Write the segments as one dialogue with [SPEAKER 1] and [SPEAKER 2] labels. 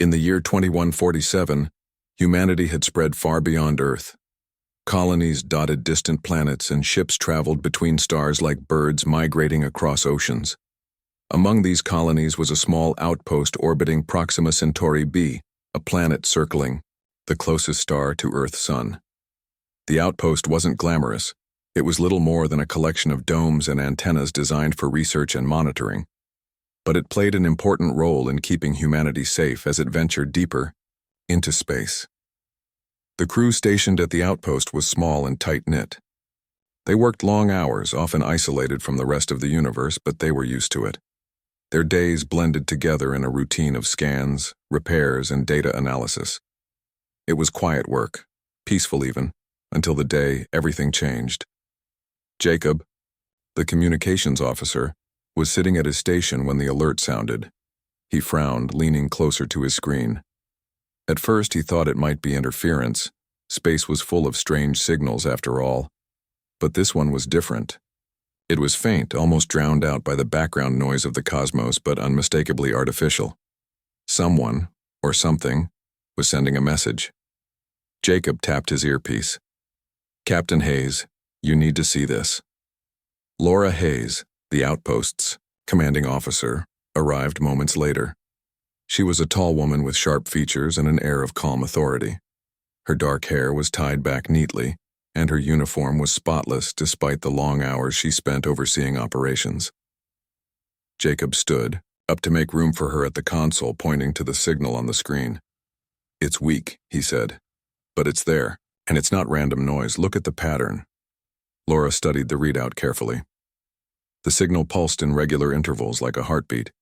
[SPEAKER 1] In the year 2147, humanity had spread far beyond Earth. Colonies dotted distant planets and ships traveled between stars like birds migrating across oceans. Among these colonies was a small outpost orbiting Proxima Centauri b, a planet circling the closest star to Earth's sun. The outpost wasn't glamorous. It was little more than a collection of domes and antennas designed for research and monitoring. But it played an important role in keeping humanity safe as it ventured deeper into space. The crew stationed at the outpost was small and tight-knit. They worked long hours, often isolated from the rest of the universe, but they were used to it. Their days blended together in a routine of scans, repairs, and data analysis. It was quiet work, peaceful even, until the day everything changed. Jacob, the communications officer, was sitting at his station when the alert sounded. He frowned, leaning closer to his screen. At first he thought it might be interference. Space was full of strange signals after all. But this one was different. It was faint, almost drowned out by the background noise of the cosmos, but unmistakably artificial. Someone, or something, was sending a message. Jacob tapped his earpiece. "Captain Hayes, you need to see this." Laura Hayes, the outpost's commanding officer, arrived moments later. She was a tall woman with sharp features and an air of calm authority. Her dark hair was tied back neatly, and her uniform was spotless despite the long hours she spent overseeing operations. Jacob stood, up to make room for her at the console, pointing to the signal on the screen. "It's weak," he said. "But it's there, and it's not random noise. Look at the pattern." Laura studied the readout carefully. The signal pulsed in regular intervals like a heartbeat.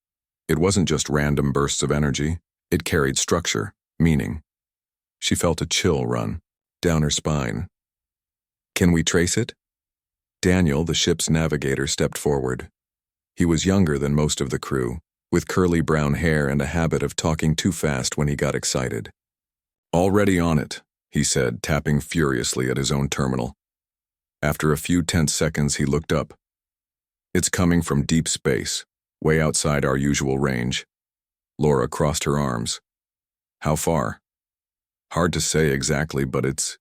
[SPEAKER 1] It wasn't just random bursts of energy. It carried structure, meaning. She felt a chill run down her spine. "Can we trace it?" Daniel, the ship's navigator, stepped forward. He was younger than most of the crew, with curly brown hair and a habit of talking too fast when he got excited. "Already on it," he said, tapping furiously at his own terminal. After a few tense seconds, he looked up. "It's coming from deep space, way outside our usual range." Laura crossed her arms. "How far?" "Hard to say exactly, but it's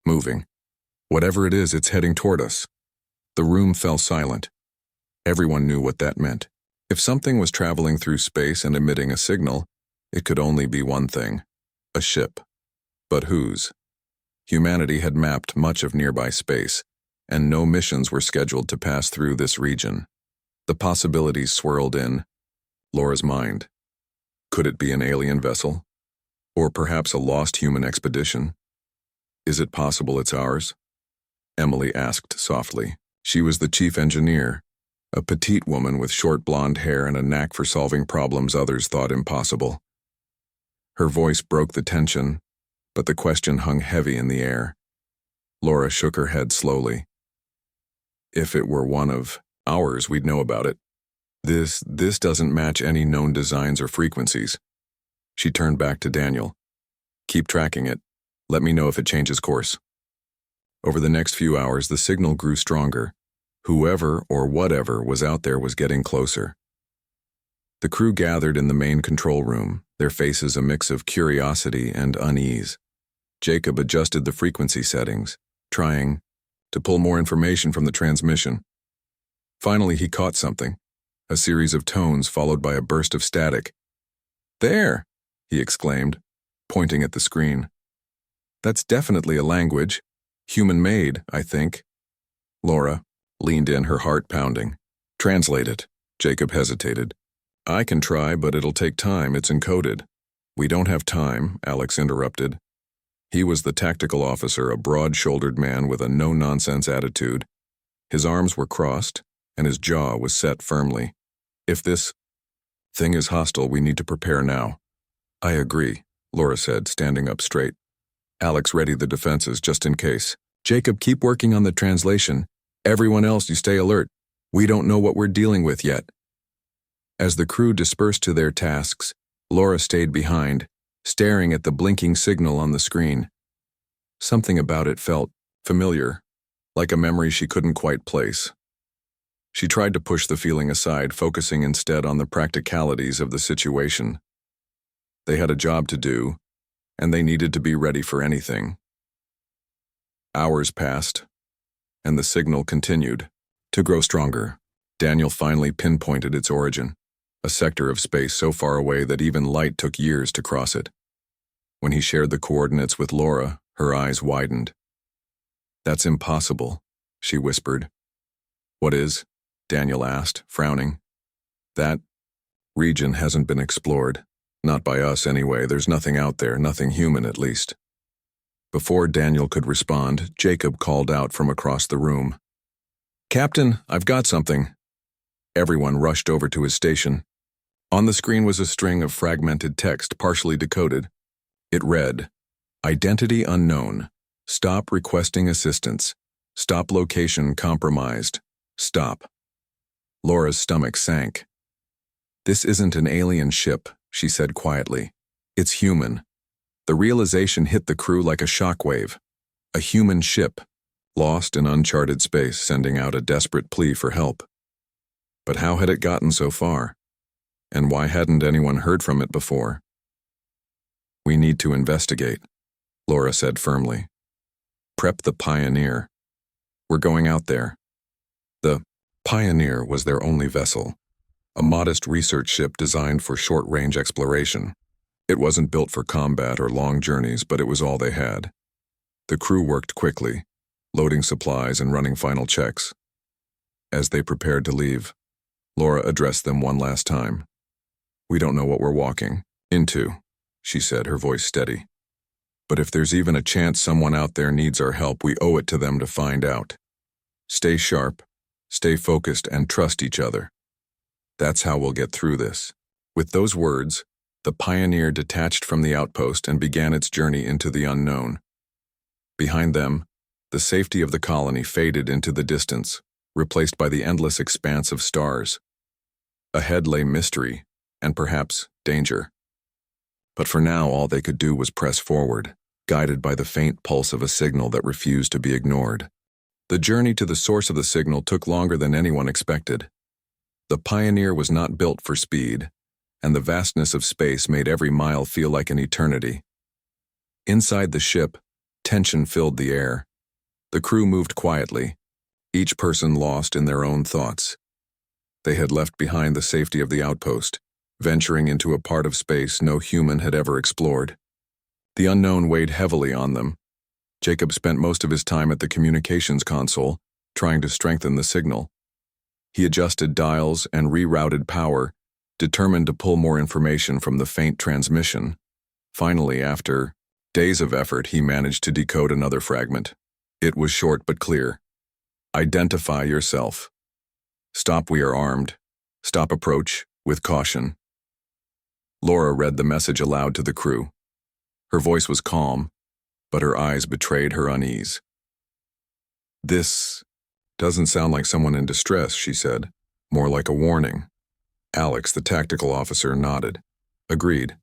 [SPEAKER 1] moving. Whatever it is, it's heading toward us." The room fell silent. Everyone knew what that meant. If something was traveling through space and emitting a signal, it could only be one thing: a ship. But whose? Humanity had mapped much of nearby space, and no missions were scheduled to pass through this region. The possibilities swirled in Laura's mind. Could it be an alien vessel? Or perhaps a lost human expedition? "Is it possible it's ours?" Emily asked softly. She was the chief engineer, a petite woman with short blonde hair and a knack for solving problems others thought impossible. Her voice broke the tension, but the question hung heavy in the air. Laura shook her head slowly. "If it were one of ours, we'd know about it. This doesn't match any known designs or frequencies." She turned back to Daniel. "Keep tracking it. Let me know if it changes course." Over the next few hours, the signal grew stronger. Whoever or whatever was out there was getting closer. The crew gathered in the main control room, their faces a mix of curiosity and unease. Jacob adjusted the frequency settings, trying to pull more information from the transmission. Finally, he caught something, a series of tones followed by a burst of static. "There!" he exclaimed, pointing at the screen. "That's definitely a language. Human-made, I think." Laura leaned in, her heart pounding. "Translate it." Jacob hesitated. "I can try, but it'll take time. It's encoded." "We don't have time," Alex interrupted. He was the tactical officer, a broad-shouldered man with a no-nonsense attitude. His arms were crossed, and his jaw was set firmly. "If this thing is hostile, we need to prepare now." "I agree," Laura said, standing up straight. Alex readied the defenses just in case. "Jacob, keep working on the translation. Everyone else, you stay alert. We don't know what we're dealing with yet." As the crew dispersed to their tasks, Laura stayed behind, staring at the blinking signal on the screen. Something about it felt familiar, like a memory she couldn't quite place. She tried to push the feeling aside, focusing instead on the practicalities of the situation. They had a job to do, and they needed to be ready for anything. Hours passed, and the signal continued to grow stronger. Daniel finally pinpointed its origin, a sector of space so far away that even light took years to cross it. When he shared the coordinates with Laura, her eyes widened. "That's impossible," she whispered. "What is?" Daniel asked, frowning. "That region hasn't been explored. Not by us, anyway. There's nothing out there, nothing human at least." Before Daniel could respond, Jacob called out from across the room. "Captain, I've got something." Everyone rushed over to his station. On the screen was a string of fragmented text, partially decoded. It read, "Identity unknown. Stop requesting assistance. Stop location compromised. Stop." Laura's stomach sank. "This isn't an alien ship," she said quietly. "It's human." The realization hit the crew like a shockwave. A human ship, lost in uncharted space, sending out a desperate plea for help. But how had it gotten so far? And why hadn't anyone heard from it before? "We need to investigate," Laura said firmly. "Prep the Pioneer. We're going out there." The Pioneer was their only vessel, a modest research ship designed for short-range exploration. It wasn't built for combat or long journeys, but it was all they had. The crew worked quickly, loading supplies and running final checks. As they prepared to leave, Laura addressed them one last time. "We don't know what we're walking into," she said, her voice steady. "But if there's even a chance someone out there needs our help, we owe it to them to find out. Stay sharp, stay focused, and trust each other. That's how we'll get through this." With those words, the Pioneer detached from the outpost and began its journey into the unknown. Behind them, the safety of the colony faded into the distance, replaced by the endless expanse of stars. Ahead lay mystery, and perhaps danger. But for now, all they could do was press forward, guided by the faint pulse of a signal that refused to be ignored. The journey to the source of the signal took longer than anyone expected. The Pioneer was not built for speed, and the vastness of space made every mile feel like an eternity. Inside the ship, tension filled the air. The crew moved quietly, each person lost in their own thoughts. They had left behind the safety of the outpost, venturing into a part of space no human had ever explored. The unknown weighed heavily on them. Jacob spent most of his time at the communications console, trying to strengthen the signal. He adjusted dials and rerouted power, determined to pull more information from the faint transmission. Finally, after days of effort, he managed to decode another fragment. It was short but clear. "Identify yourself. Stop, we are armed. Stop, approach, with caution." Laura read the message aloud to the crew. Her voice was calm, but her eyes betrayed her unease. "This doesn't sound like someone in distress," she said. "More like a warning." Alex, the tactical officer, nodded. "Agreed.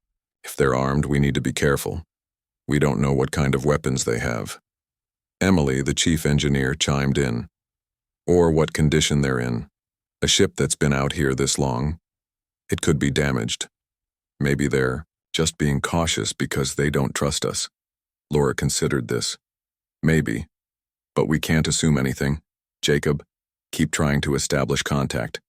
[SPEAKER 1] If they're armed, we need to be careful. We don't know what kind of weapons they have." Emily, the chief engineer, chimed in. "Or what condition they're in. A ship that's been out here this long, it could be damaged. Maybe they're just being cautious because they don't trust us." Laura considered this. "Maybe. But we can't assume anything. Jacob, keep trying to establish contact.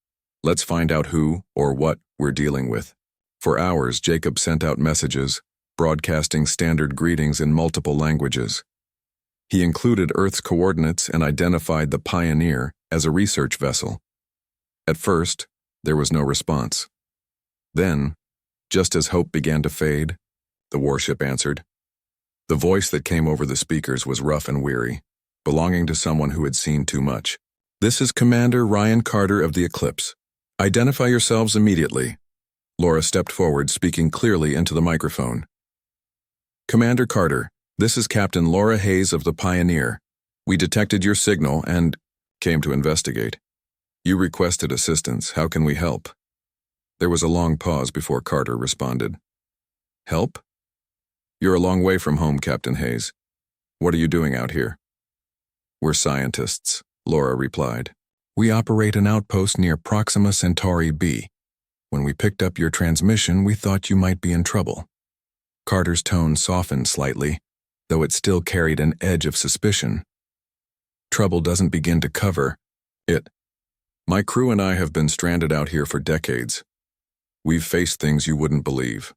[SPEAKER 1] Let's find out who or what we're dealing with." For hours, Jacob sent out messages, broadcasting standard greetings in multiple languages. He included Earth's coordinates and identified the Pioneer as a research vessel. At first, there was no response. Then, just as hope began to fade, the warship answered. The voice that came over the speakers was rough and weary, belonging to someone who had seen too much. "This is Commander Ryan Carter of the Eclipse. Identify yourselves immediately." Laura stepped forward, speaking clearly into the microphone. "Commander Carter, this is Captain Laura Hayes of the Pioneer. We detected your signal and came to investigate. You requested assistance. How can we help?" There was a long pause before Carter responded. "Help? You're a long way from home, Captain Hayes. What are you doing out here?" "We're scientists," Laura replied. "We operate an outpost near Proxima Centauri B. When we picked up your transmission, we thought you might be in trouble. Carter's tone softened slightly, though it still carried an edge of suspicion. Trouble doesn't begin to cover it. My crew and I have been stranded out here for decades. We've faced things you wouldn't believe.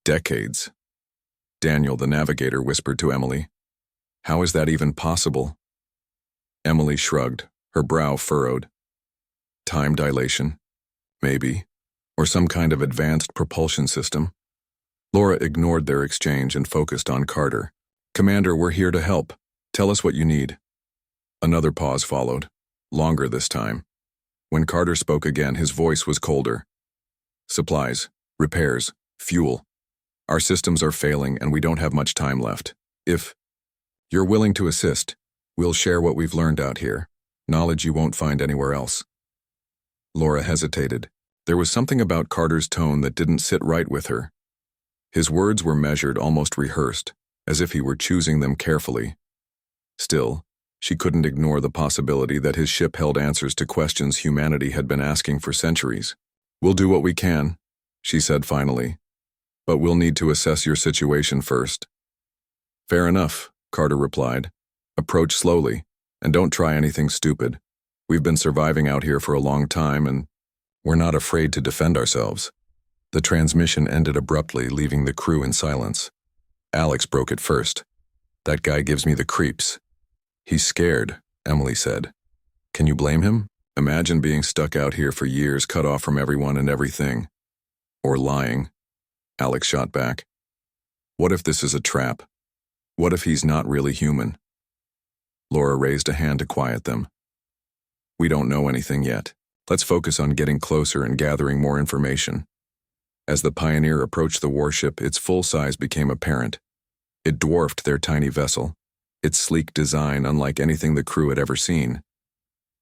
[SPEAKER 1] Decades. Daniel, the navigator, whispered to Emily. How is that even possible? Emily shrugged, her brow furrowed. Time dilation? Maybe. Or some kind of advanced propulsion system. Laura ignored their exchange and focused on Carter. Commander, we're here to help. Tell us what you need. Another pause followed, longer this time. When Carter spoke again, his voice was colder. Supplies, repairs, fuel. Our systems are failing and we don't have much time left. If you're willing to assist, we'll share what we've learned out here, knowledge you won't find anywhere else. Laura hesitated. There was something about Carter's tone that didn't sit right with her. His words were measured, almost rehearsed, as if he were choosing them carefully. Still, she couldn't ignore the possibility that his ship held answers to questions humanity had been asking for centuries. We'll do what we can, she said finally. But we'll need to assess your situation first. Fair enough, Carter replied. Approach slowly, and don't try anything stupid. We've been surviving out here for a long time, and we're not afraid to defend ourselves. The transmission ended abruptly, leaving the crew in silence. Alex broke it first. That guy gives me the creeps. He's scared, Emily said. Can you blame him? Imagine being stuck out here for years, cut off from everyone and everything. Or lying, Alex shot back. What if this is a trap? What if he's not really human? Laura raised a hand to quiet them. We don't know anything yet. Let's focus on getting closer and gathering more information. As the Pioneer approached the warship, its full size became apparent. It dwarfed their tiny vessel, its sleek design unlike anything the crew had ever seen.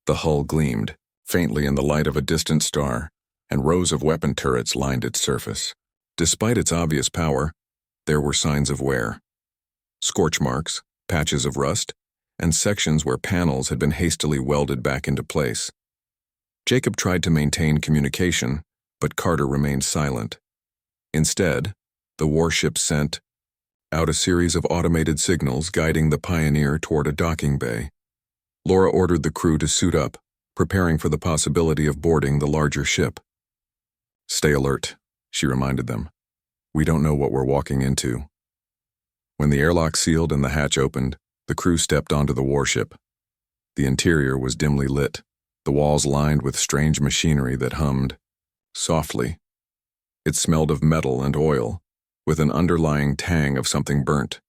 [SPEAKER 1] The hull gleamed, faintly in the light of a distant star, and rows of weapon turrets lined its surface. Despite its obvious power, there were signs of wear. Scorch marks, patches of rust, and sections where panels had been hastily welded back into place. Jacob tried to maintain communication, but Carter remained silent. Instead, the warship sent out a series of automated signals guiding the Pioneer toward a docking bay. Laura ordered the crew to suit up, preparing for the possibility of boarding the larger ship. Stay alert, she reminded them. We don't know what we're walking into. When the airlock sealed and the hatch opened, the crew stepped onto the warship. The interior was dimly lit, the walls lined with strange machinery that hummed softly. It smelled of metal and oil, with an underlying tang of something burnt.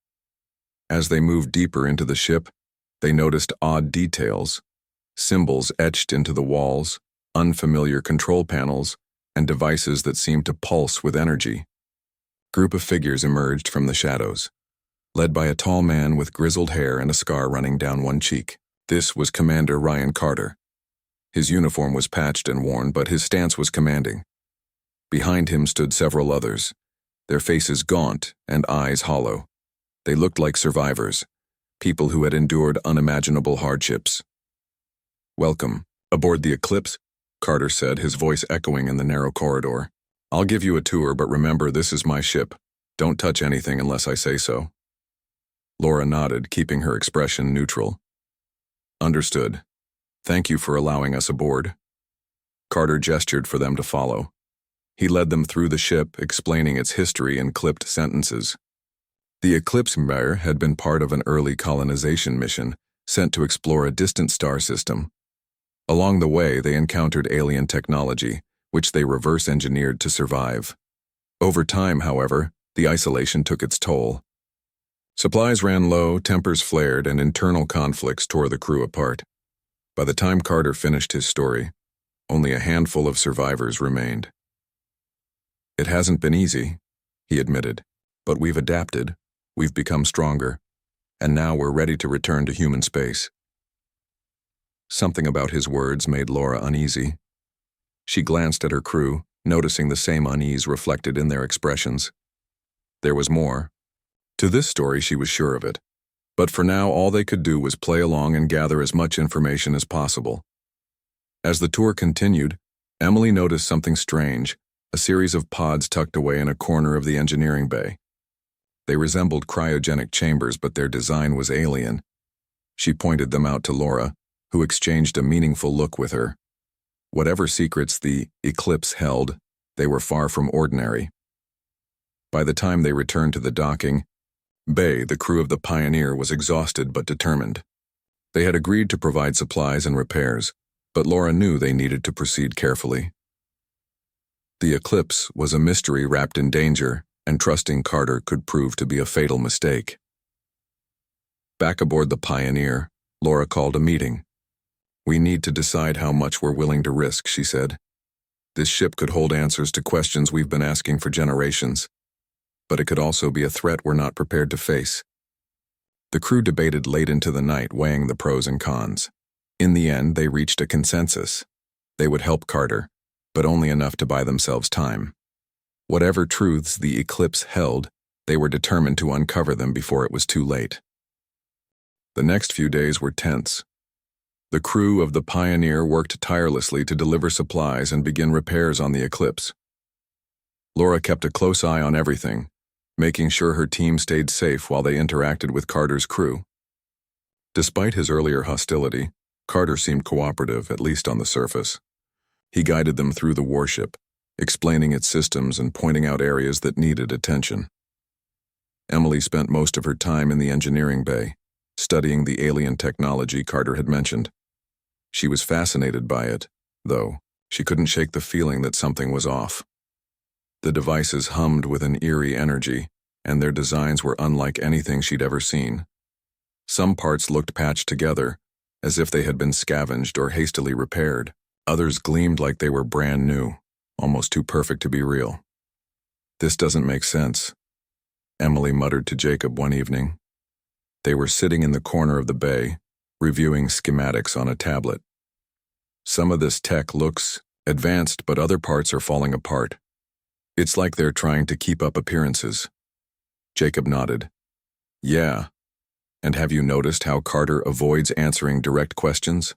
[SPEAKER 1] As they moved deeper into the ship, they noticed odd details, symbols etched into the walls, unfamiliar control panels, and devices that seemed to pulse with energy. Group of figures emerged from the shadows, led by a tall man with grizzled hair and a scar running down one cheek. This was Commander Ryan Carter. His uniform was patched and worn, but his stance was commanding. Behind him stood several others, their faces gaunt and eyes hollow. They looked like survivors, people who had endured unimaginable hardships. Welcome, aboard the Eclipse, Carter said, his voice echoing in the narrow corridor. I'll give you a tour, but remember, this is my ship. Don't touch anything unless I say so. Laura nodded, keeping her expression neutral. Understood. Thank you for allowing us aboard. Carter gestured for them to follow. He led them through the ship, explaining its history in clipped sentences. The Eclipse Empire had been part of an early colonization mission sent to explore a distant star system. Along the way, they encountered alien technology, which they reverse-engineered to survive. Over time, however, the isolation took its toll. Supplies ran low, tempers flared, and internal conflicts tore the crew apart. By the time Carter finished his story, only a handful of survivors remained. It hasn't been easy, he admitted, but we've adapted, we've become stronger, and now we're ready to return to human space. Something about his words made Laura uneasy. She glanced at her crew, noticing the same unease reflected in their expressions. There was more. To this story, she was sure of it. But for now, all they could do was play along and gather as much information as possible. As the tour continued, Emily noticed something strange, a series of pods tucked away in a corner of the engineering bay. They resembled cryogenic chambers, but their design was alien. She pointed them out to Laura, who exchanged a meaningful look with her. Whatever secrets the eclipse held, they were far from ordinary. By the time they returned to the docking bay, the crew of the Pioneer was exhausted but determined. They had agreed to provide supplies and repairs, but Laura knew they needed to proceed carefully. The eclipse was a mystery wrapped in danger, and trusting Carter could prove to be a fatal mistake. Back aboard the Pioneer, Laura called a meeting. "We need to decide how much we're willing to risk," she said. "This ship could hold answers to questions we've been asking for generations, but it could also be a threat we're not prepared to face." The crew debated late into the night, weighing the pros and cons. In the end, they reached a consensus. They would help Carter, but only enough to buy themselves time. Whatever truths the eclipse held, they were determined to uncover them before it was too late. The next few days were tense. The crew of the Pioneer worked tirelessly to deliver supplies and begin repairs on the eclipse. Laura kept a close eye on everything, making sure her team stayed safe while they interacted with Carter's crew. Despite his earlier hostility, Carter seemed cooperative, at least on the surface. He guided them through the warship, explaining its systems and pointing out areas that needed attention. Emily spent most of her time in the engineering bay, studying the alien technology Carter had mentioned. She was fascinated by it, though she couldn't shake the feeling that something was off. The devices hummed with an eerie energy, and their designs were unlike anything she'd ever seen. Some parts looked patched together, as if they had been scavenged or hastily repaired. Others gleamed like they were brand new, almost too perfect to be real. "This doesn't make sense," Emily muttered to Jacob one evening. They were sitting in the corner of the bay, reviewing schematics on a tablet. "Some of this tech looks advanced, but other parts are falling apart. It's like they're trying to keep up appearances." Jacob nodded. "Yeah. And have you noticed how Carter avoids answering direct questions?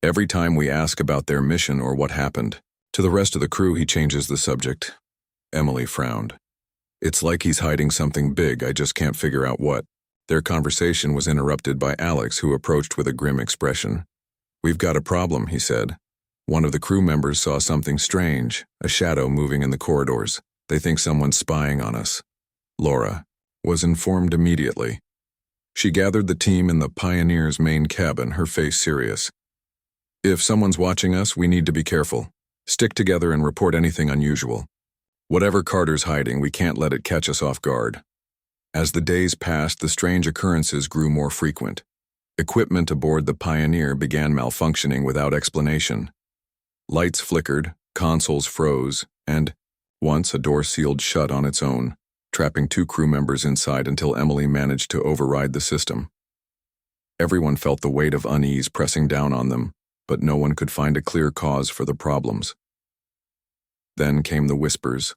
[SPEAKER 1] Every time we ask about their mission or what happened to the rest of the crew, he changes the subject." Emily frowned. "It's like he's hiding something big, I just can't figure out what." Their conversation was interrupted by Alex, who approached with a grim expression. "We've got a problem," he said. "One of the crew members saw something strange, a shadow moving in the corridors. They think someone's spying on us." Laura was informed immediately. She gathered the team in the Pioneer's main cabin, her face serious. "If someone's watching us, we need to be careful. Stick together and report anything unusual. Whatever Carter's hiding, we can't let it catch us off guard." As the days passed, the strange occurrences grew more frequent. Equipment aboard the Pioneer began malfunctioning without explanation. Lights flickered, consoles froze, and once a door sealed shut on its own, trapping 2 crew members inside until Emily managed to override the system. Everyone felt the weight of unease pressing down on them, but no one could find a clear cause for the problems. Then came the whispers.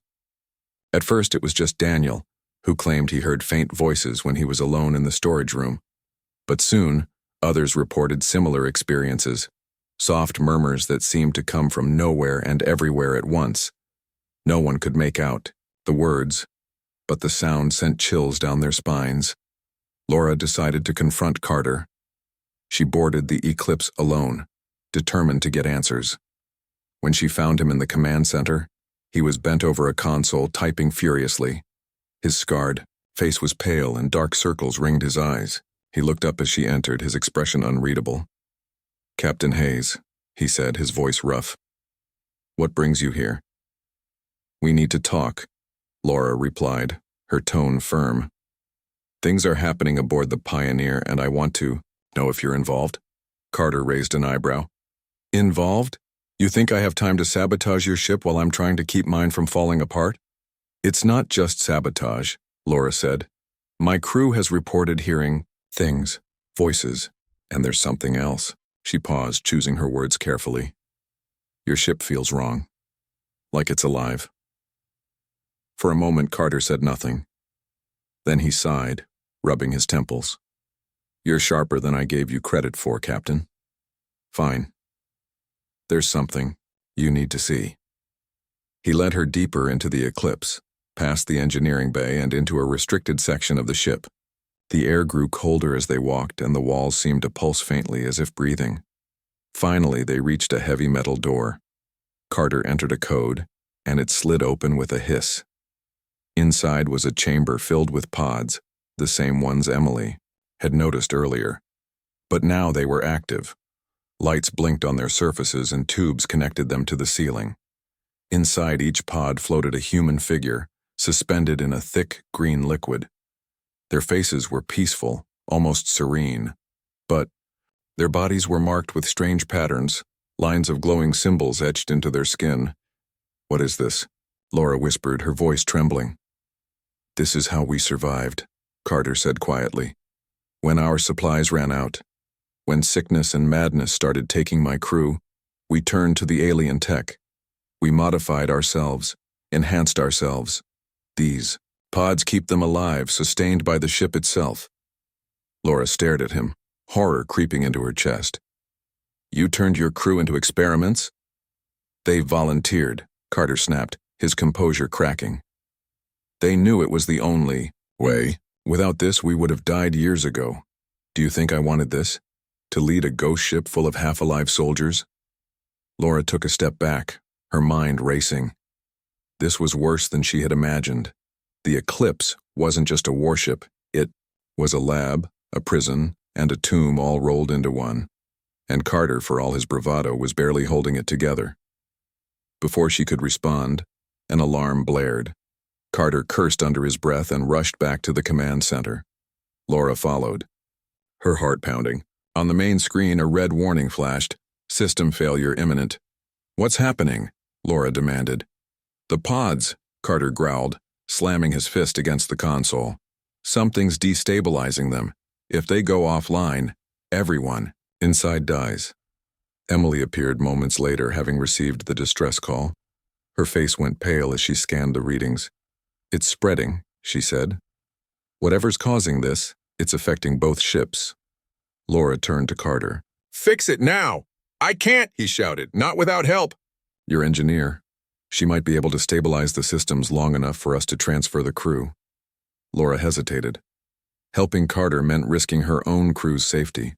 [SPEAKER 1] At first it was just Daniel, who claimed he heard faint voices when he was alone in the storage room. But soon, others reported similar experiences, soft murmurs that seemed to come from nowhere and everywhere at once. No one could make out the words, but the sound sent chills down their spines. Laura decided to confront Carter. She boarded the Eclipse alone, determined to get answers. When she found him in the command center, he was bent over a console, typing furiously. His scarred face was pale and dark circles ringed his eyes. He looked up as she entered, his expression unreadable. "Captain Hayes," he said, his voice rough. "What brings you here?" "We need to talk," Laura replied, her tone firm. "Things are happening aboard the Pioneer, and I want to know if you're involved." Carter raised an eyebrow. "Involved? You think I have time to sabotage your ship while I'm trying to keep mine from falling apart?" "It's not just sabotage," Laura said. "My crew has reported hearing things, voices, and there's something else." She paused, choosing her words carefully. "Your ship feels wrong, like it's alive." For a moment, Carter said nothing. Then he sighed, rubbing his temples. "You're sharper than I gave you credit for, Captain." "Fine. There's something you need to see." He led her deeper into the Eclipse, past the engineering bay and into a restricted section of the ship. The air grew colder as they walked, and the walls seemed to pulse faintly as if breathing. Finally, they reached a heavy metal door. Carter entered a code, and it slid open with a hiss. Inside was a chamber filled with pods, the same ones Emily had noticed earlier. But now they were active. Lights blinked on their surfaces and tubes connected them to the ceiling. Inside each pod floated a human figure, suspended in a thick green liquid. Their faces were peaceful, almost serene, but their bodies were marked with strange patterns, lines of glowing symbols etched into their skin. "What is this?" Laura whispered, her voice trembling. "This is how we survived," Carter said quietly. "When our supplies ran out, when sickness and madness started taking my crew, we turned to the alien tech. We modified ourselves, enhanced ourselves. These pods keep them alive, sustained by the ship itself." Laura stared at him, horror creeping into her chest. "You turned your crew into experiments?" "They volunteered," Carter snapped, his composure cracking. "They knew it was the only way. Without this, we would have died years ago. Do you think I wanted this? To lead a ghost ship full of half-alive soldiers?" Laura took a step back, her mind racing. This was worse than she had imagined. The Eclipse wasn't just a warship. It was a lab, a prison, and a tomb all rolled into one. And Carter, for all his bravado, was barely holding it together. Before she could respond, an alarm blared. Carter cursed under his breath and rushed back to the command center. Laura followed, her heart pounding. On the main screen, a red warning flashed. "System failure imminent." "What's happening?" Laura demanded. "The pods," Carter growled, slamming his fist against the console. "Something's destabilizing them. If they go offline, everyone inside dies." Emily appeared moments later, having received the distress call. Her face went pale as she scanned the readings. "It's spreading," she said. "Whatever's causing this, it's affecting both ships." Laura turned to Carter. "Fix it now!" "I can't," he shouted. "Not without help." "Your engineer. She might be able to stabilize the systems long enough for us to transfer the crew." Laura hesitated. Helping Carter meant risking her own crew's safety.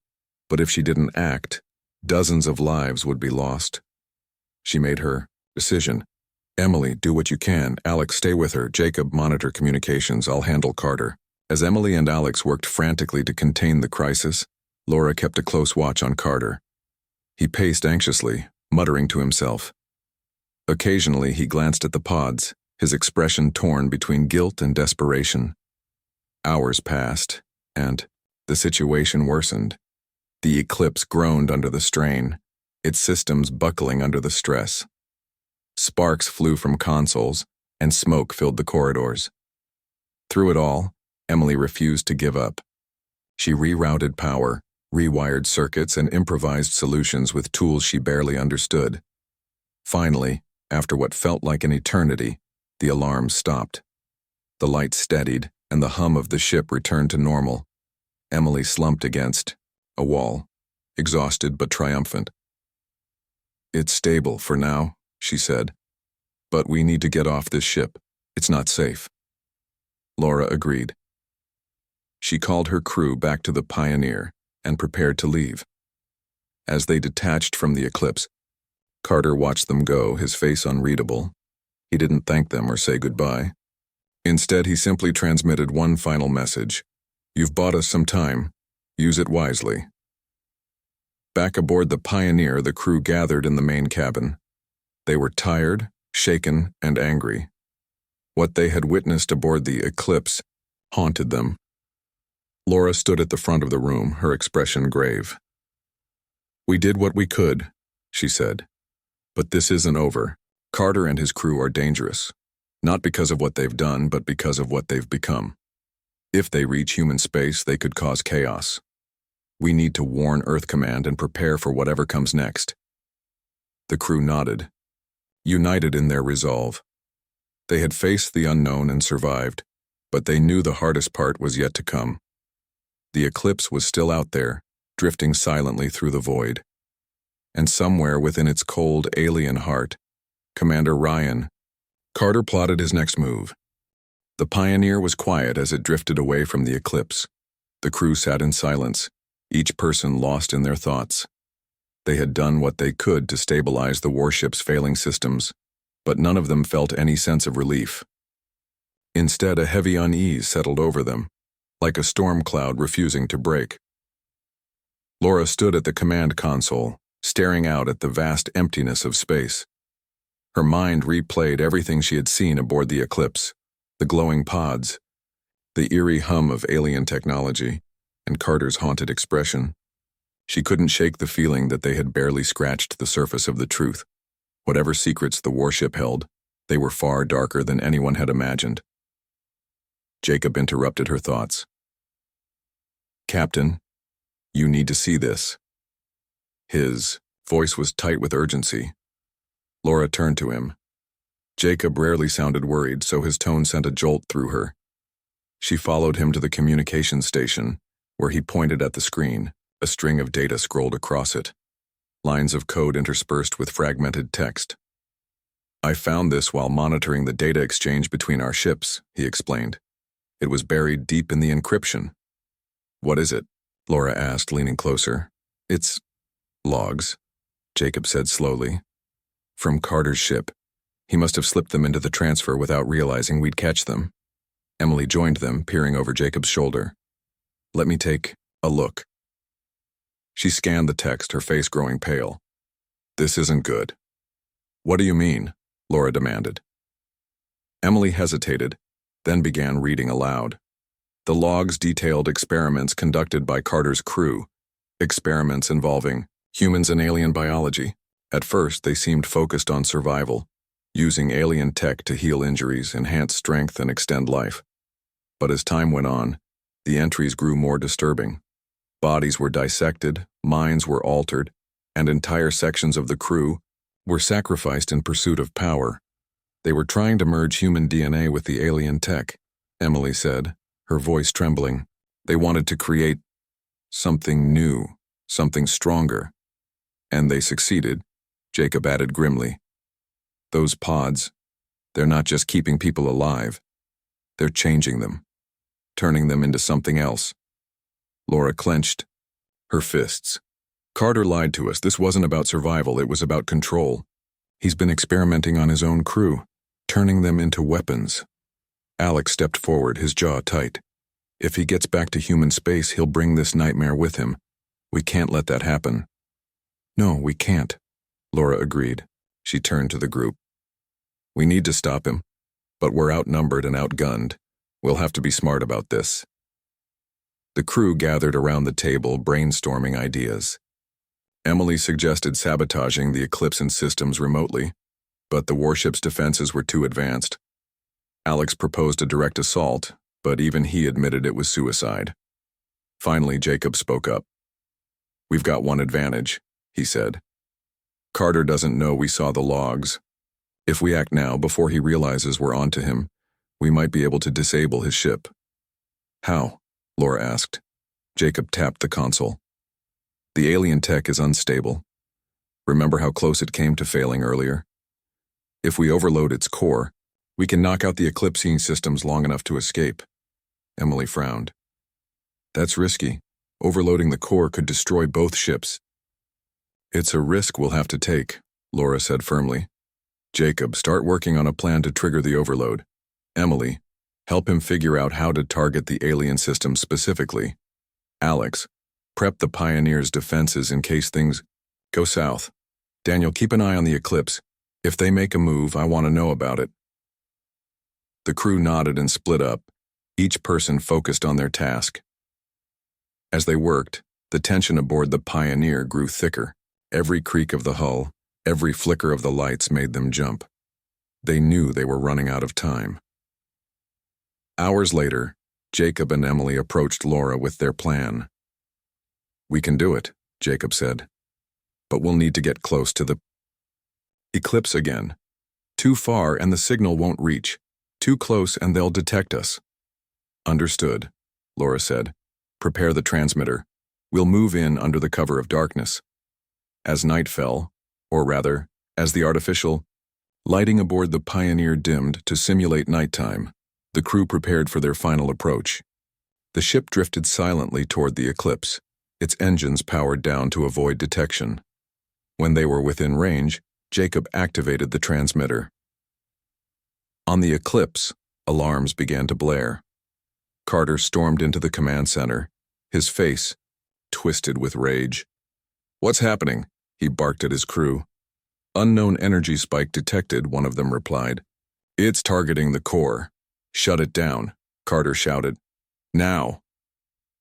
[SPEAKER 1] But if she didn't act, dozens of lives would be lost. She made her decision. "Emily, do what you can. Alex, stay with her. Jacob, monitor communications. I'll handle Carter." As Emily and Alex worked frantically to contain the crisis, Laura kept a close watch on Carter. He paced anxiously, muttering to himself. Occasionally, he glanced at the pods, his expression torn between guilt and desperation. Hours passed, and the situation worsened. The Eclipse groaned under the strain, its systems buckling under the stress. Sparks flew from consoles, and smoke filled the corridors. Through it all, Emily refused to give up. She rerouted power, rewired circuits, and improvised solutions with tools she barely understood. Finally, after what felt like an eternity, the alarm stopped. The lights steadied, and the hum of the ship returned to normal. Emily slumped against a wall, exhausted but triumphant. "It's stable for now," she said. "But we need to get off this ship. It's not safe." Laura agreed. She called her crew back to the Pioneer and prepared to leave. As they detached from the Eclipse, Carter watched them go, his face unreadable. He didn't thank them or say goodbye. Instead, he simply transmitted one final message. "You've bought us some time. Use it wisely." Back aboard the Pioneer, the crew gathered in the main cabin. They were tired, shaken, and angry. What they had witnessed aboard the Eclipse haunted them. Laura stood at the front of the room, her expression grave. "We did what we could," she said. "But this isn't over. Carter and his crew are dangerous. Not because of what they've done, but because of what they've become. If they reach human space, they could cause chaos. We need to warn Earth Command and prepare for whatever comes next." The crew nodded, united in their resolve. They had faced the unknown and survived, but they knew the hardest part was yet to come. The Eclipse was still out there, drifting silently through the void. And somewhere within its cold alien heart, Commander Ryan. Carter plotted his next move. The Pioneer was quiet as it drifted away from the eclipse. The crew sat in silence, each person lost in their thoughts. They had done what they could to stabilize the warship's failing systems, but none of them felt any sense of relief. Instead, a heavy unease settled over them, like a storm cloud refusing to break. Laura stood at the command console, staring out at the vast emptiness of space. Her mind replayed everything she had seen aboard the Eclipse, the glowing pods, the eerie hum of alien technology, and Carter's haunted expression. She couldn't shake the feeling that they had barely scratched the surface of the truth. Whatever secrets the warship held, they were far darker than anyone had imagined. Jacob interrupted her thoughts. "Captain, you need to see this." His voice was tight with urgency. Laura turned to him. Jacob rarely sounded worried, so his tone sent a jolt through her. She followed him to the communications station, where he pointed at the screen, a string of data scrolled across it, lines of code interspersed with fragmented text. "I found this while monitoring the data exchange between our ships," he explained. "It was buried deep in the encryption." "What is it?" Laura asked, leaning closer. "It's logs," Jacob said slowly. "From Carter's ship. He must have slipped them into the transfer without realizing we'd catch them." Emily joined them, peering over Jacob's shoulder. "Let me take a look." She scanned the text, her face growing pale. "This isn't good." "What do you mean?" Laura demanded. Emily hesitated, then began reading aloud. The logs detailed experiments conducted by Carter's crew, experiments involving humans and alien biology. At first, they seemed focused on survival, using alien tech to heal injuries, enhance strength, and extend life. But as time went on, the entries grew more disturbing. Bodies were dissected, minds were altered, and entire sections of the crew were sacrificed in pursuit of power. They were trying to merge human DNA with the alien tech, Emily said, her voice trembling. They wanted to create something new, something stronger. And they succeeded, Jacob added grimly. Those pods, they're not just keeping people alive. They're changing them, turning them into something else. Laura clenched her fists. "Carter lied to us. This wasn't about survival, it was about control. He's been experimenting on his own crew, turning them into weapons." Alex stepped forward, his jaw tight. "If he gets back to human space, he'll bring this nightmare with him. We can't let that happen." "No, we can't," Laura agreed. She turned to the group. "We need to stop him, but we're outnumbered and outgunned. We'll have to be smart about this." The crew gathered around the table, brainstorming ideas. Emily suggested sabotaging the Eclipse systems remotely, but the warship's defenses were too advanced. Alex proposed a direct assault, but even he admitted it was suicide. Finally, Jacob spoke up. "We've got one advantage," he said. "Carter doesn't know we saw the logs. If we act now, before he realizes we're onto him, we might be able to disable his ship." "How?" Laura asked. Jacob tapped the console. "The alien tech is unstable. Remember how close it came to failing earlier? If we overload its core, we can knock out the eclipsing systems long enough to escape." Emily frowned. "That's risky. Overloading the core could destroy both ships." "It's a risk we'll have to take," Laura said firmly. "Jacob, start working on a plan to trigger the overload. Emily, help him figure out how to target the alien system specifically. Alex, prep the Pioneer's defenses in case things go south. Daniel, keep an eye on the Eclipse. If they make a move, I want to know about it." The crew nodded and split up, each person focused on their task. As they worked, the tension aboard the Pioneer grew thicker. Every creak of the hull, every flicker of the lights made them jump. They knew they were running out of time. Hours later, Jacob and Emily approached Laura with their plan. "We can do it," Jacob said. "But we'll need to get close to the Eclipse again. Too far and the signal won't reach. Too close and they'll detect us." "Understood," Laura said. "Prepare the transmitter. We'll move in under the cover of darkness." As night fell, or rather, as the artificial lighting aboard the Pioneer dimmed to simulate nighttime, The crew prepared for their final approach. The ship drifted silently toward the eclipse, its engines powered down to avoid detection. When they were within range, Jacob activated the transmitter. On the eclipse, alarms began to blare. Carter stormed into the command center, his face twisted with rage. "What's happening?" he barked at his crew. "Unknown energy spike detected," one of them replied. "It's targeting the core." "Shut it down," Carter shouted. "Now."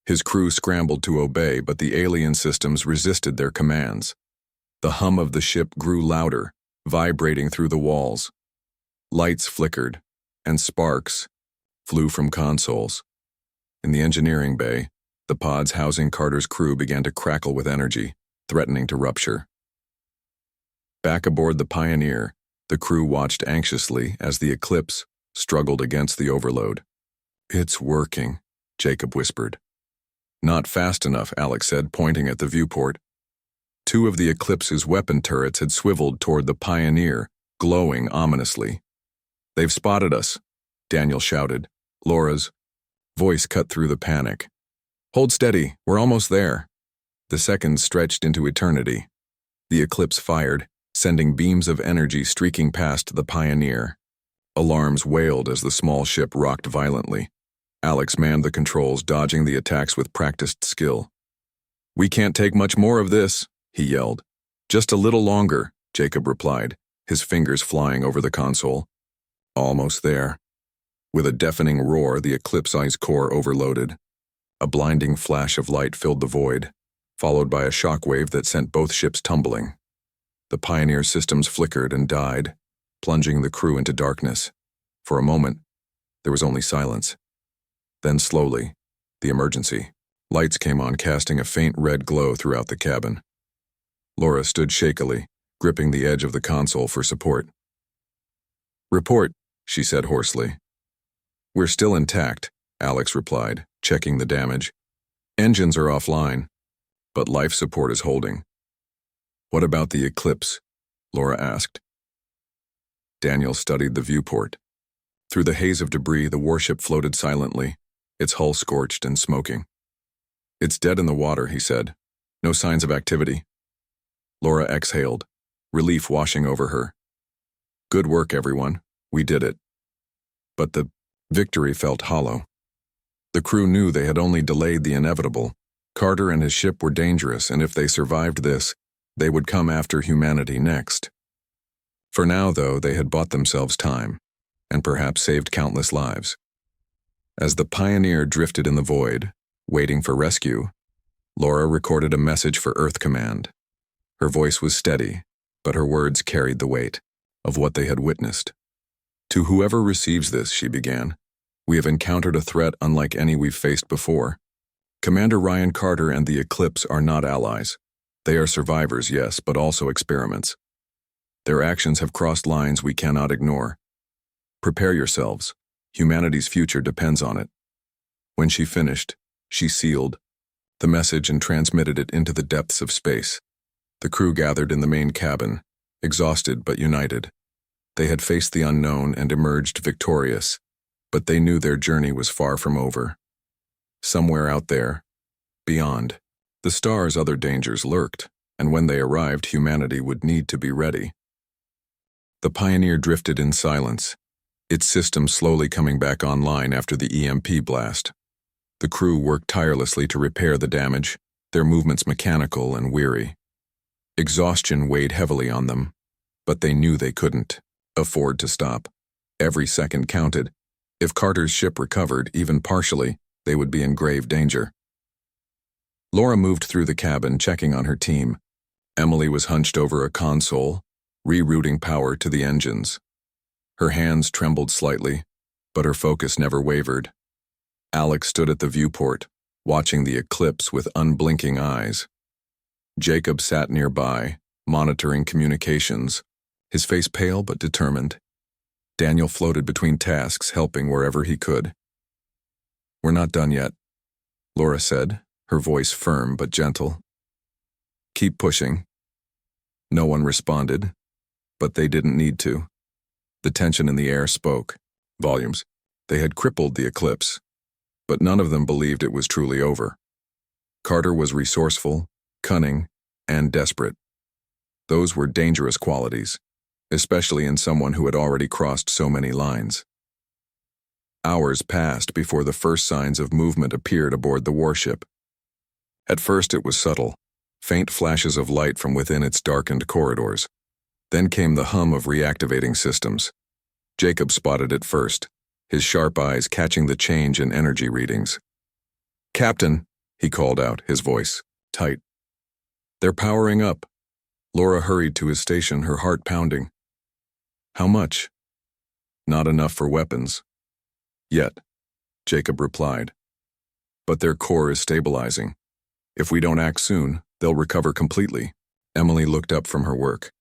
[SPEAKER 1] His crew scrambled to obey, but the alien systems resisted their commands. The hum of the ship grew louder, vibrating through the walls. Lights flickered, and sparks flew from consoles. In the engineering bay, the pods housing Carter's crew began to crackle with energy, threatening to rupture. Back aboard the Pioneer, the crew watched anxiously as the eclipse struggled against the overload. "It's working," Jacob whispered. "Not fast enough," Alex said, pointing at the viewport. Two of the eclipse's weapon turrets had swiveled toward the Pioneer, glowing ominously. "They've spotted us," Daniel shouted. Laura's voice cut through the panic. "Hold steady, we're almost there." The seconds stretched into eternity. The eclipse fired, sending beams of energy streaking past the Pioneer. Alarms wailed as the small ship rocked violently. Alex manned the controls, dodging the attacks with practiced skill. "We can't take much more of this," he yelled. "Just a little longer," Jacob replied, his fingers flying over the console. Almost there. With a deafening roar, the eclipse's core overloaded. A blinding flash of light filled the void, followed by a shockwave that sent both ships tumbling. The Pioneer systems flickered and died, plunging the crew into darkness. For a moment, there was only silence. Then slowly, the emergency lights came on, casting a faint red glow throughout the cabin. Laura stood shakily, gripping the edge of the console for support. "Report," she said hoarsely. "We're still intact," Alex replied, checking the damage. "Engines are offline, but life support is holding." "What about the eclipse?" Laura asked. Daniel studied the viewport. Through the haze of debris, the warship floated silently, its hull scorched and smoking. "It's dead in the water," he said. "No signs of activity." Laura exhaled, relief washing over her. "Good work, everyone. We did it." But the victory felt hollow. The crew knew they had only delayed the inevitable. Carter and his ship were dangerous, and if they survived this, they would come after humanity next. For now, though, they had bought themselves time, and perhaps saved countless lives. As the Pioneer drifted in the void, waiting for rescue, Laura recorded a message for Earth Command. Her voice was steady, but her words carried the weight of what they had witnessed. "To whoever receives this," she began, "we have encountered a threat unlike any we've faced before. Commander Ryan Carter and the Eclipse are not allies. They are survivors, yes, but also experiments. Their actions have crossed lines we cannot ignore. Prepare yourselves. Humanity's future depends on it." When she finished, she sealed the message and transmitted it into the depths of space. The crew gathered in the main cabin, exhausted but united. They had faced the unknown and emerged victorious, but they knew their journey was far from over. Somewhere out there, beyond the stars, other dangers lurked, and when they arrived, humanity would need to be ready. The Pioneer drifted in silence, its system slowly coming back online after the EMP blast. The crew worked tirelessly to repair the damage, their movements mechanical and weary. Exhaustion weighed heavily on them, but they knew they couldn't afford to stop. Every second counted. If Carter's ship recovered, even partially, they would be in grave danger. Laura moved through the cabin, checking on her team. Emily was hunched over a console, rerouting power to the engines. Her hands trembled slightly, but her focus never wavered. Alex stood at the viewport, watching the eclipse with unblinking eyes. Jacob sat nearby, monitoring communications, his face pale but determined. Daniel floated between tasks, helping wherever he could. "We're not done yet," Laura said, her voice firm but gentle. "Keep pushing." No one responded, but they didn't need to. The tension in the air spoke volumes. They had crippled the eclipse, but none of them believed it was truly over. Carter was resourceful, cunning, and desperate. Those were dangerous qualities, especially in someone who had already crossed so many lines. Hours passed before the first signs of movement appeared aboard the warship. At first it was subtle, faint flashes of light from within its darkened corridors. Then came the hum of reactivating systems. Jacob spotted it first, his sharp eyes catching the change in energy readings. "Captain," he called out, his voice tight. "They're powering up." Laura hurried to his station, her heart pounding. "How much?" "Not enough for weapons." "Yet," Jacob replied. "But their core is stabilizing. If we don't act soon, they'll recover completely." Emily looked up from her work.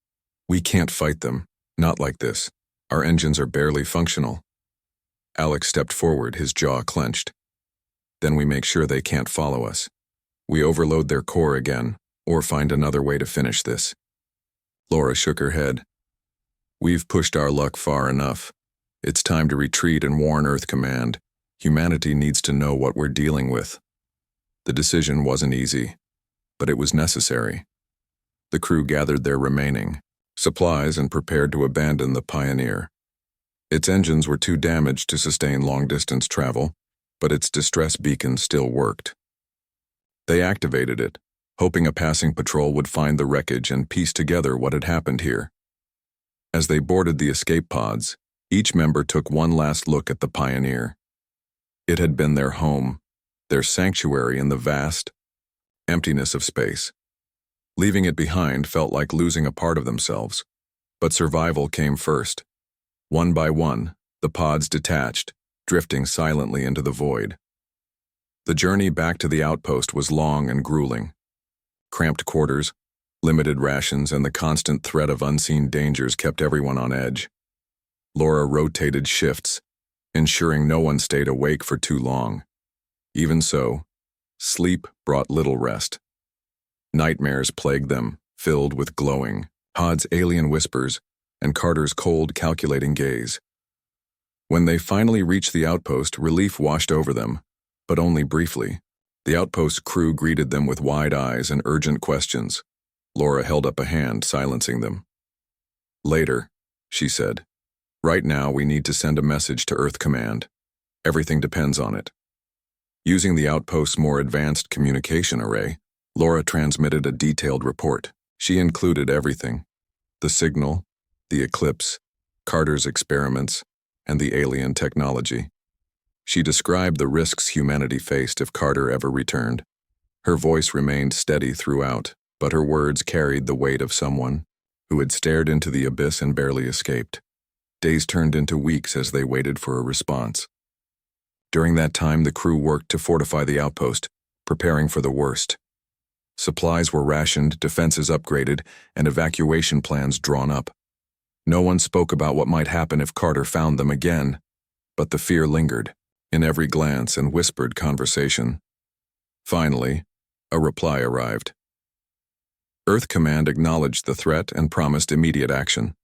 [SPEAKER 1] "We can't fight them, not like this. Our engines are barely functional." Alex stepped forward, his jaw clenched. "Then we make sure they can't follow us. We overload their core again, or find another way to finish this." Laura shook her head. "We've pushed our luck far enough. It's time to retreat and warn Earth Command. Humanity needs to know what we're dealing with." The decision wasn't easy, but it was necessary. The crew gathered their remaining supplies and prepared to abandon the Pioneer. Its engines were too damaged to sustain long-distance travel, but its distress beacon still worked. They activated it, hoping a passing patrol would find the wreckage and piece together what had happened here. As they boarded the escape pods, each member took one last look at the Pioneer. It had been their home, their sanctuary in the vast emptiness of space. Leaving it behind felt like losing a part of themselves, but survival came first. One by one, the pods detached, drifting silently into the void. The journey back to the outpost was long and grueling. Cramped quarters, limited rations, and the constant threat of unseen dangers kept everyone on edge. Laura rotated shifts, ensuring no one stayed awake for too long. Even so, sleep brought little rest. Nightmares plagued them, filled with glowing, Hod's alien whispers, and Carter's cold, calculating gaze. When they finally reached the outpost, relief washed over them, but only briefly. The outpost crew greeted them with wide eyes and urgent questions. Laura held up a hand, silencing them. "Later," she said. "Right now, we need to send a message to Earth Command. Everything depends on it." Using the outpost's more advanced communication array, Laura transmitted a detailed report. She included everything: the signal, the eclipse, Carter's experiments, and the alien technology. She described the risks humanity faced if Carter ever returned. Her voice remained steady throughout, but her words carried the weight of someone who had stared into the abyss and barely escaped. Days turned into weeks as they waited for a response. During that time, the crew worked to fortify the outpost, preparing for the worst. Supplies were rationed, defenses upgraded, and evacuation plans drawn up. No one spoke about what might happen if Carter found them again, but the fear lingered in every glance and whispered conversation. Finally, a reply arrived. Earth Command acknowledged the threat and promised immediate action.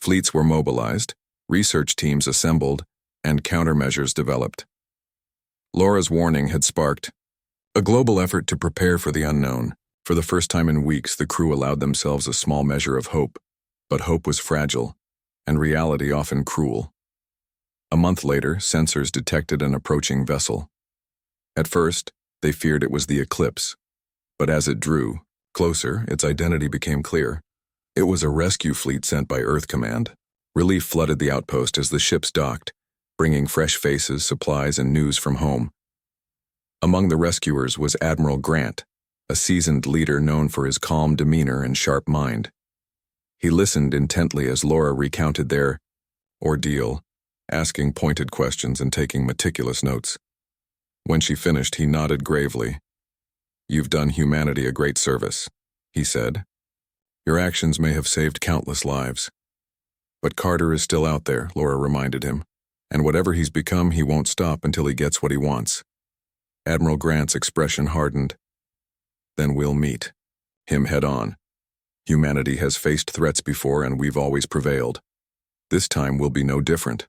[SPEAKER 1] Fleets were mobilized, research teams assembled, and countermeasures developed. Laura's warning had sparked a global effort to prepare for the unknown. For the first time in weeks, the crew allowed themselves a small measure of hope, but hope was fragile, and reality often cruel. A month later, sensors detected an approaching vessel. At first, they feared it was the eclipse, but as it drew closer, its identity became clear. It was a rescue fleet sent by Earth Command. Relief flooded the outpost as the ships docked, bringing fresh faces, supplies, and news from home. Among the rescuers was Admiral Grant, a seasoned leader known for his calm demeanor and sharp mind. He listened intently as Laura recounted their ordeal, asking pointed questions and taking meticulous notes. When she finished, he nodded gravely. "You've done humanity a great service," he said. "Your actions may have saved countless lives." "But Carter is still out there," Laura reminded him, "and whatever he's become, he won't stop until he gets what he wants." Admiral Grant's expression hardened. "Then we'll meet him head on. Humanity has faced threats before, and we've always prevailed. This time will be no different."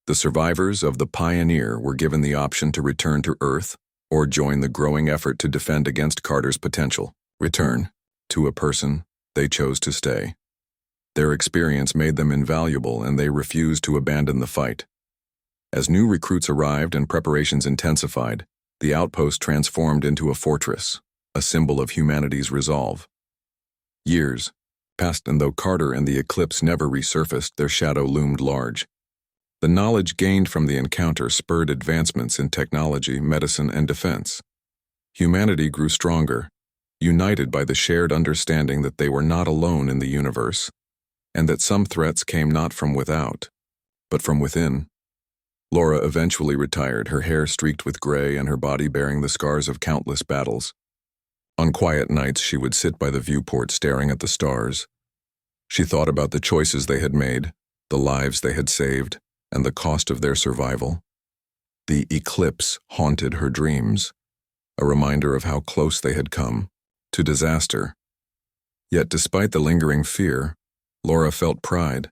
[SPEAKER 1] The survivors of the Pioneer were given the option to return to Earth or join the growing effort to defend against Carter's potential. Return. To a person, they chose to stay. Their experience made them invaluable, and they refused to abandon the fight. As new recruits arrived and preparations intensified, the outpost transformed into a fortress, a symbol of humanity's resolve. Years passed, and though Carter and the Eclipse never resurfaced, their shadow loomed large. The knowledge gained from the encounter spurred advancements in technology, medicine, and defense. Humanity grew stronger, united by the shared understanding that they were not alone in the universe, and that some threats came not from without, but from within. Laura eventually retired, her hair streaked with gray and her body bearing the scars of countless battles. On quiet nights, she would sit by the viewport staring at the stars. She thought about the choices they had made, the lives they had saved, and the cost of their survival. The eclipse haunted her dreams, a reminder of how close they had come to disaster. Yet despite the lingering fear, Laura felt pride.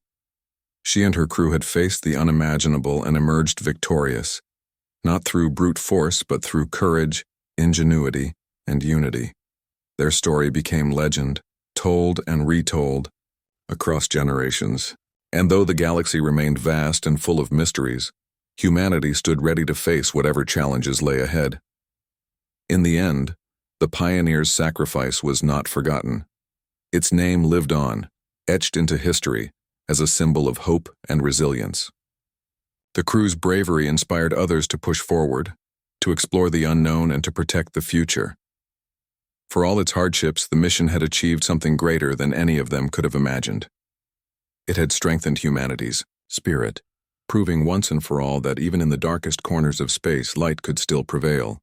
[SPEAKER 1] She and her crew had faced the unimaginable and emerged victorious, not through brute force but through courage, ingenuity, and unity. Their story became legend, told and retold across generations. And though the galaxy remained vast and full of mysteries, humanity stood ready to face whatever challenges lay ahead. In the end, the Pioneer's sacrifice was not forgotten. Its name lived on, etched into history, as a symbol of hope and resilience. The crew's bravery inspired others to push forward, to explore the unknown and to protect the future. For all its hardships, the mission had achieved something greater than any of them could have imagined. It had strengthened humanity's spirit, proving once and for all that even in the darkest corners of space, light could still prevail.